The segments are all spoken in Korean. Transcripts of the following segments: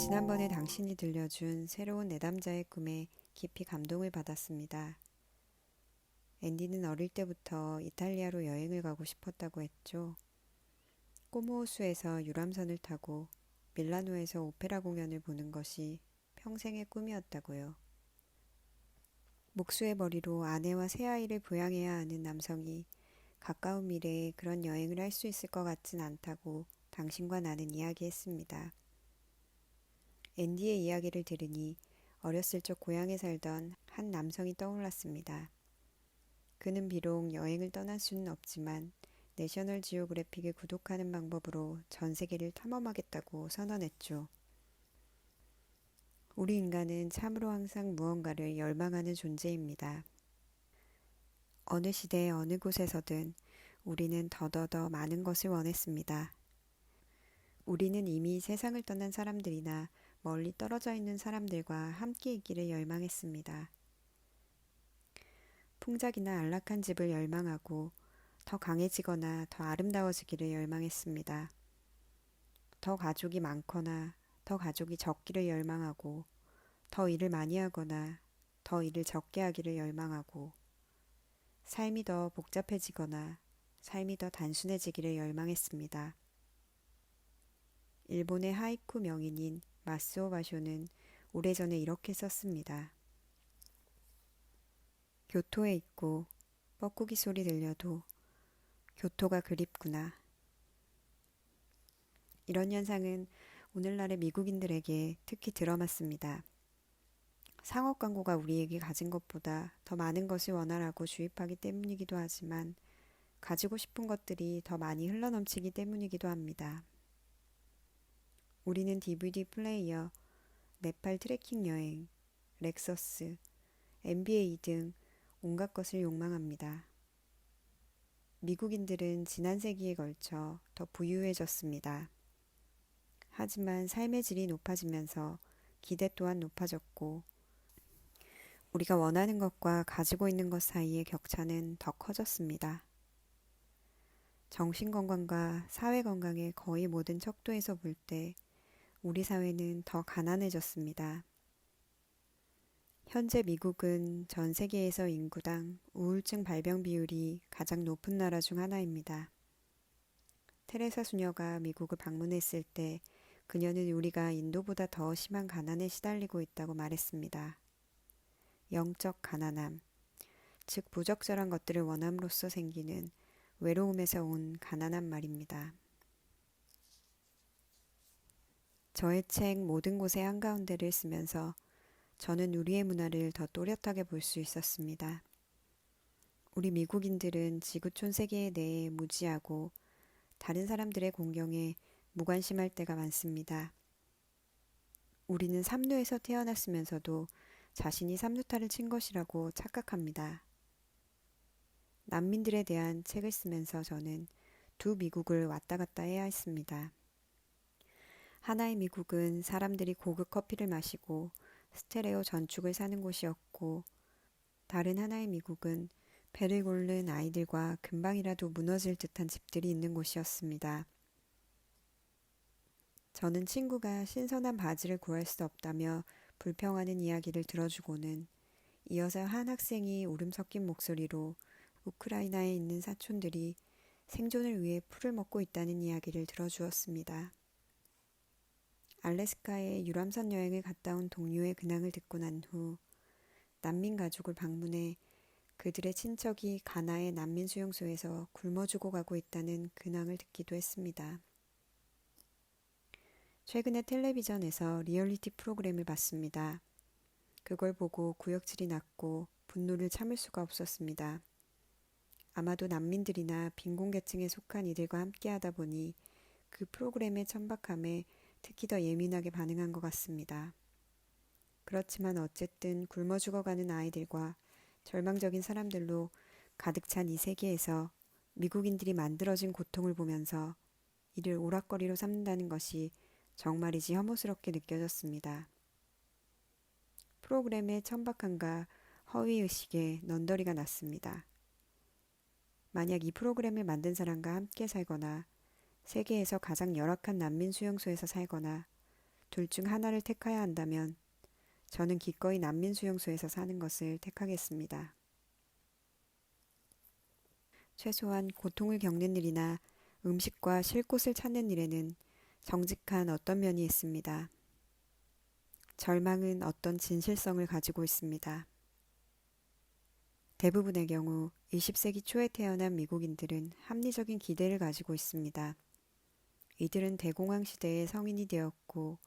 지난번에 당신이 들려준 새로운 내담자의 꿈에 깊이 감동을 받았습니다. 앤디는 어릴 때부터 이탈리아로 여행을 가고 싶었다고 했죠. 꼬모호수에서 유람선을 타고 밀라노에서 오페라 공연을 보는 것이 평생의 꿈이었다고요. 목수의 머리로 아내와 새 아이를 부양해야 하는 남성이 가까운 미래에 그런 여행을 할 수 있을 것 같진 않다고 당신과 나는 이야기했습니다. 앤디의 이야기를 들으니 어렸을 적 고향에 살던 한 남성이 떠올랐습니다. 그는 비록 여행을 떠날 수는 없지만 내셔널 지오그래픽을 구독하는 방법으로 전 세계를 탐험하겠다고 선언했죠. 우리 인간은 참으로 항상 무언가를 열망하는 존재입니다. 어느 시대 어느 곳에서든 우리는 더더더 많은 것을 원했습니다. 우리는 이미 세상을 떠난 사람들이나 멀리 떨어져 있는 사람들과 함께 있기를 열망했습니다. 풍작이나 안락한 집을 열망하고 더 강해지거나 더 아름다워지기를 열망했습니다. 더 가족이 많거나 더 가족이 적기를 열망하고 더 일을 많이 하거나 더 일을 적게 하기를 열망하고 삶이 더 복잡해지거나 삶이 더 단순해지기를 열망했습니다. 일본의 하이쿠 명인인 마스오 바쇼는 오래전에 이렇게 썼습니다. 교토에 있고 뻐꾸기 소리 들려도 교토가 그립구나. 이런 현상은 오늘날의 미국인들에게 특히 들어맞습니다. 상업 광고가 우리에게 가진 것보다 더 많은 것을 원하라고 주입하기 때문이기도 하지만 가지고 싶은 것들이 더 많이 흘러넘치기 때문이기도 합니다. 우리는 DVD 플레이어, 네팔 트레킹 여행, 렉서스, NBA 등 온갖 것을 욕망합니다. 미국인들은 지난 세기에 걸쳐 더 부유해졌습니다. 하지만 삶의 질이 높아지면서 기대 또한 높아졌고 우리가 원하는 것과 가지고 있는 것 사이의 격차는 더 커졌습니다. 정신건강과 사회건강의 거의 모든 척도에서 볼 때 우리 사회는 더 가난해졌습니다. 현재 미국은 전 세계에서 인구당 우울증 발병 비율이 가장 높은 나라 중 하나입니다. 테레사 수녀가 미국을 방문했을 때 그녀는 우리가 인도보다 더 심한 가난에 시달리고 있다고 말했습니다. 영적 가난함, 즉 부적절한 것들을 원함으로써 생기는 외로움에서 온 가난함 말입니다. 저의 책 모든 곳의 한가운데를 쓰면서 저는 우리의 문화를 더 또렷하게 볼 수 있었습니다. 우리 미국인들은 지구촌 세계에 대해 무지하고 다른 사람들의 공경에 무관심할 때가 많습니다. 우리는 삼루에서 태어났으면서도 자신이 삼루타를 친 것이라고 착각합니다. 난민들에 대한 책을 쓰면서 저는 두 미국을 왔다 갔다 해야 했습니다. 하나의 미국은 사람들이 고급 커피를 마시고 스테레오 전축을 사는 곳이었고 다른 하나의 미국은 배를 고른 아이들과 금방이라도 무너질 듯한 집들이 있는 곳이었습니다. 저는 친구가 신선한 바지를 구할 수 없다며 불평하는 이야기를 들어주고는 이어서 한 학생이 울음 섞인 목소리로 우크라이나에 있는 사촌들이 생존을 위해 풀을 먹고 있다는 이야기를 들어주었습니다. 알래스카에 유람선 여행을 갔다 온 동료의 근황을 듣고 난 후 난민 가족을 방문해 그들의 친척이 가나의 난민 수용소에서 굶어 죽어가고 있다는 근황을 듣기도 했습니다. 최근에 텔레비전에서 리얼리티 프로그램을 봤습니다. 그걸 보고 구역질이 났고 분노를 참을 수가 없었습니다. 아마도 난민들이나 빈곤계층에 속한 이들과 함께하다 보니 그 프로그램의 천박함에 특히 더 예민하게 반응한 것 같습니다. 그렇지만 어쨌든 굶어 죽어가는 아이들과 절망적인 사람들로 가득 찬 이 세계에서 미국인들이 만들어진 고통을 보면서 이를 오락거리로 삼는다는 것이 정말이지 혐오스럽게 느껴졌습니다. 프로그램의 천박함과 허위의식에 넌더리가 났습니다. 만약 이 프로그램을 만든 사람과 함께 살거나 세계에서 가장 열악한 난민 수용소에서 살거나 둘 중 하나를 택해야 한다면 저는 기꺼이 난민 수용소에서 사는 것을 택하겠습니다. 최소한 고통을 겪는 일이나 음식과 쉴 곳을 찾는 일에는 정직한 어떤 면이 있습니다. 절망은 어떤 진실성을 가지고 있습니다. 대부분의 경우 20세기 초에 태어난 미국인들은 합리적인 기대를 가지고 있습니다. 이들은 대공황 시대에 성인이 되었고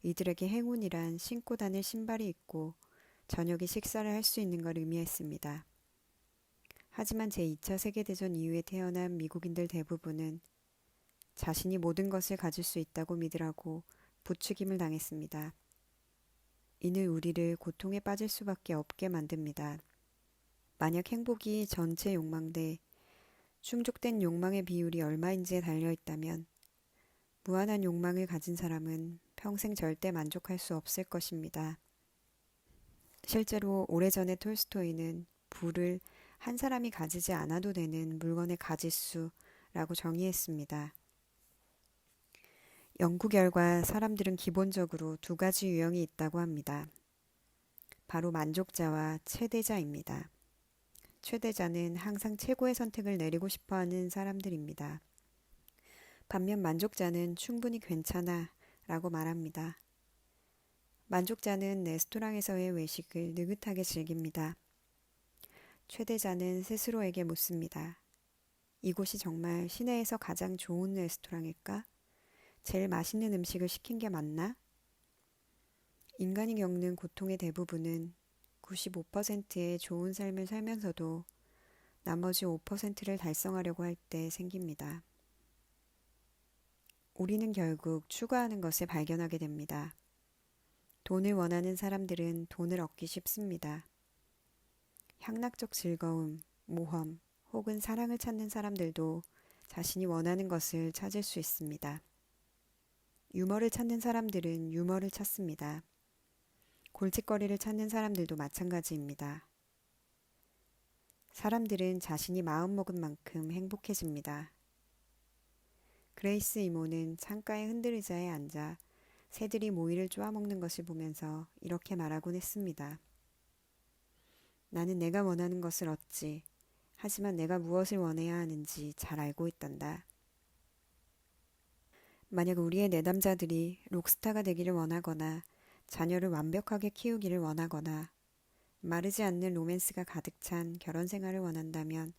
이들에게 행운이란 신고 다닐 신발이 있고 저녁에 식사를 할 수 있는 걸 의미했습니다. 하지만 제2차 세계대전 이후에 태어난 미국인들 대부분은 자신이 모든 것을 가질 수 있다고 믿으라고 부추김을 당했습니다. 이는 우리를 고통에 빠질 수밖에 없게 만듭니다. 만약 행복이 전체 욕망 대 충족된 욕망의 비율이 얼마인지에 달려 있다면 무한한 욕망을 가진 사람은 평생 절대 만족할 수 없을 것입니다. 실제로 오래전에 톨스토이는 부를 한 사람이 가지지 않아도 되는 물건의 가짓수라고 정의했습니다. 연구 결과 사람들은 기본적으로 두 가지 유형이 있다고 합니다. 바로 만족자와 최대자입니다. 최대자는 항상 최고의 선택을 내리고 싶어 하는 사람들입니다. 반면 만족자는 충분히 괜찮아 라고 말합니다. 만족자는 레스토랑에서의 외식을 느긋하게 즐깁니다. 최대자는 스스로에게 묻습니다. 이곳이 정말 시내에서 가장 좋은 레스토랑일까? 제일 맛있는 음식을 시킨 게 맞나? 인간이 겪는 고통의 대부분은 95%의 좋은 삶을 살면서도 나머지 5%를 달성하려고 할 때 생깁니다. 우리는 결국 추구하는 것을 발견하게 됩니다. 돈을 원하는 사람들은 돈을 얻기 쉽습니다. 향락적 즐거움, 모험, 혹은 사랑을 찾는 사람들도 자신이 원하는 것을 찾을 수 있습니다. 유머를 찾는 사람들은 유머를 찾습니다. 골칫거리를 찾는 사람들도 마찬가지입니다. 사람들은 자신이 마음먹은 만큼 행복해집니다. 그레이스 이모는 창가의 흔들의자에 앉아 새들이 모이를 쪼아먹는 것을 보면서 이렇게 말하곤 했습니다. 나는 내가 원하는 것을 얻지. 하지만 내가 무엇을 원해야 하는지 잘 알고 있단다. 만약 우리의 내담자들이 록스타가 되기를 원하거나 자녀를 완벽하게 키우기를 원하거나 마르지 않는 로맨스가 가득 찬 결혼 생활을 원한다면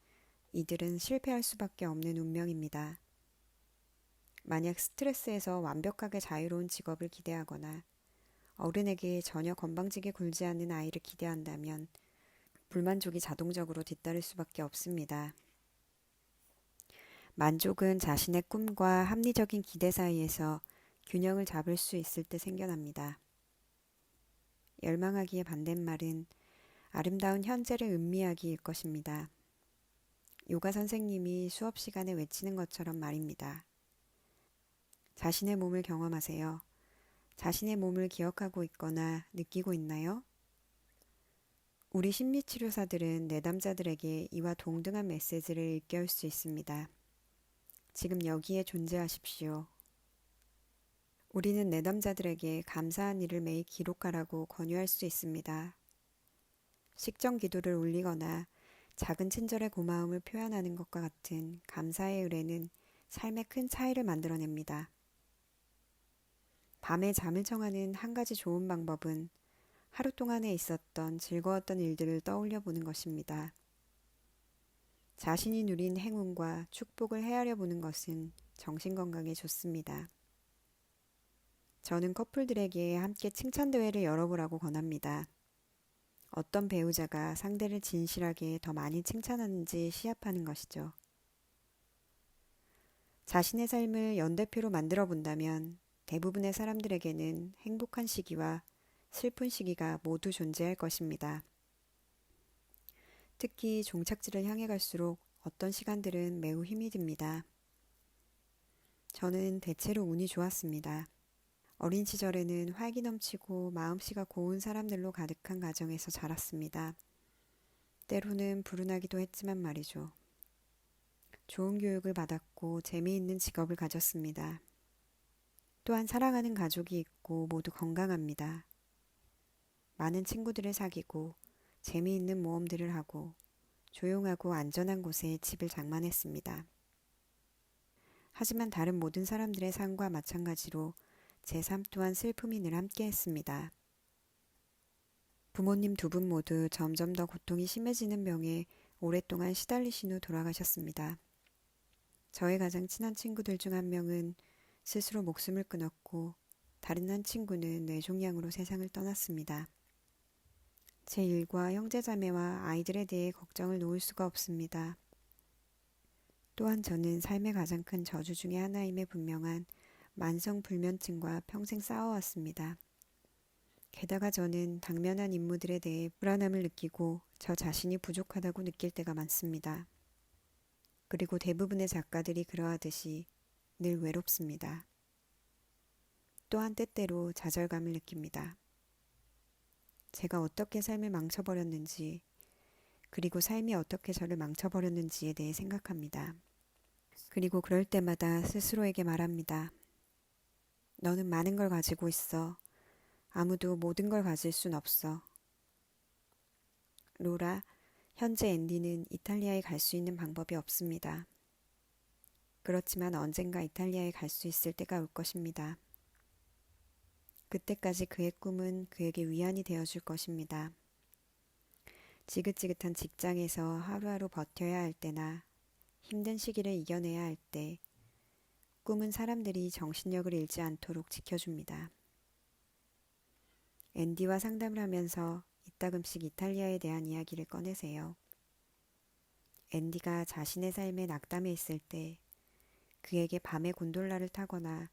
이들은 실패할 수밖에 없는 운명입니다. 만약 스트레스에서 완벽하게 자유로운 직업을 기대하거나 어른에게 전혀 건방지게 굴지 않는 아이를 기대한다면 불만족이 자동적으로 뒤따를 수밖에 없습니다. 만족은 자신의 꿈과 합리적인 기대 사이에서 균형을 잡을 수 있을 때 생겨납니다. 열망하기의 반대말은 아름다운 현재를 음미하기일 것입니다. 요가 선생님이 수업 시간에 외치는 것처럼 말입니다. 자신의 몸을 경험하세요. 자신의 몸을 기억하고 있거나 느끼고 있나요? 우리 심리치료사들은 내담자들에게 이와 동등한 메시지를 일깨울 수 있습니다. 지금 여기에 존재하십시오. 우리는 내담자들에게 감사한 일을 매일 기록하라고 권유할 수 있습니다. 식전 기도를 올리거나 작은 친절의 고마움을 표현하는 것과 같은 감사의 의뢰는 삶에 큰 차이를 만들어냅니다. 밤에 잠을 청하는 한 가지 좋은 방법은 하루 동안에 있었던 즐거웠던 일들을 떠올려 보는 것입니다. 자신이 누린 행운과 축복을 헤아려 보는 것은 정신건강에 좋습니다. 저는 커플들에게 함께 칭찬대회를 열어보라고 권합니다. 어떤 배우자가 상대를 진실하게 더 많이 칭찬하는지 시합하는 것이죠. 자신의 삶을 연대표로 만들어 본다면 대부분의 사람들에게는 행복한 시기와 슬픈 시기가 모두 존재할 것입니다. 특히 종착지를 향해 갈수록 어떤 시간들은 매우 힘이 듭니다. 저는 대체로 운이 좋았습니다. 어린 시절에는 활기 넘치고 마음씨가 고운 사람들로 가득한 가정에서 자랐습니다. 때로는 불운하기도 했지만 말이죠. 좋은 교육을 받았고 재미있는 직업을 가졌습니다. 또한 사랑하는 가족이 있고 모두 건강합니다. 많은 친구들을 사귀고 재미있는 모험들을 하고 조용하고 안전한 곳에 집을 장만했습니다. 하지만 다른 모든 사람들의 삶과 마찬가지로 제 삶 또한 슬픔이 늘 함께했습니다. 부모님 두 분 모두 점점 더 고통이 심해지는 병에 오랫동안 시달리신 후 돌아가셨습니다. 저의 가장 친한 친구들 중 한 명은 스스로 목숨을 끊었고 다른 한 친구는 뇌종양으로 세상을 떠났습니다. 제 일과 형제자매와 아이들에 대해 걱정을 놓을 수가 없습니다. 또한 저는 삶의 가장 큰 저주 중의 하나임에 분명한 만성불면증과 평생 싸워왔습니다. 게다가 저는 당면한 임무들에 대해 불안함을 느끼고 저 자신이 부족하다고 느낄 때가 많습니다. 그리고 대부분의 작가들이 그러하듯이 늘 외롭습니다. 또한 때때로 좌절감을 느낍니다. 제가 어떻게 삶을 망쳐버렸는지, 그리고 삶이 어떻게 저를 망쳐버렸는지에 대해 생각합니다. 그리고 그럴 때마다 스스로에게 말합니다. 너는 많은 걸 가지고 있어. 아무도 모든 걸 가질 순 없어. 로라, 현재 앤디는 이탈리아에 갈 수 있는 방법이 없습니다. 그렇지만 언젠가 이탈리아에 갈 수 있을 때가 올 것입니다. 그때까지 그의 꿈은 그에게 위안이 되어줄 것입니다. 지긋지긋한 직장에서 하루하루 버텨야 할 때나 힘든 시기를 이겨내야 할 때 꿈은 사람들이 정신력을 잃지 않도록 지켜줍니다. 앤디와 상담을 하면서 이따금씩 이탈리아에 대한 이야기를 꺼내세요. 앤디가 자신의 삶에 낙담해 있을 때 그에게 밤에 곤돌라를 타거나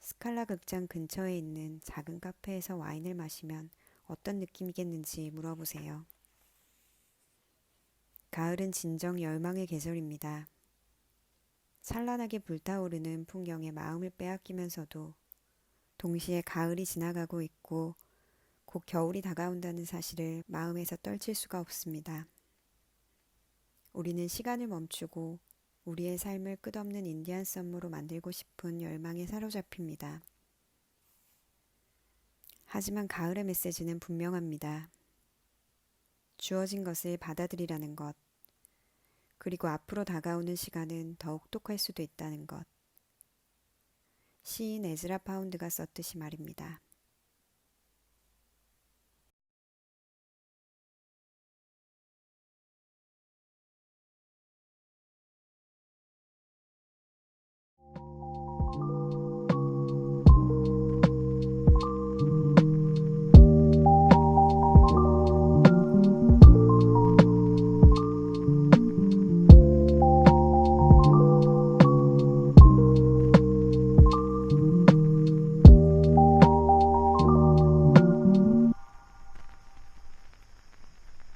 스칼라 극장 근처에 있는 작은 카페에서 와인을 마시면 어떤 느낌이겠는지 물어보세요. 가을은 진정 열망의 계절입니다. 찬란하게 불타오르는 풍경에 마음을 빼앗기면서도 동시에 가을이 지나가고 있고 곧 겨울이 다가온다는 사실을 마음에서 떨칠 수가 없습니다. 우리는 시간을 멈추고 우리의 삶을 끝없는 인디안 썸머로 만들고 싶은 열망에 사로잡힙니다. 하지만 가을의 메시지는 분명합니다. 주어진 것을 받아들이라는 것, 그리고 앞으로 다가오는 시간은 더욱 독할 수도 있다는 것. 시인 에즈라 파운드가 썼듯이 말입니다.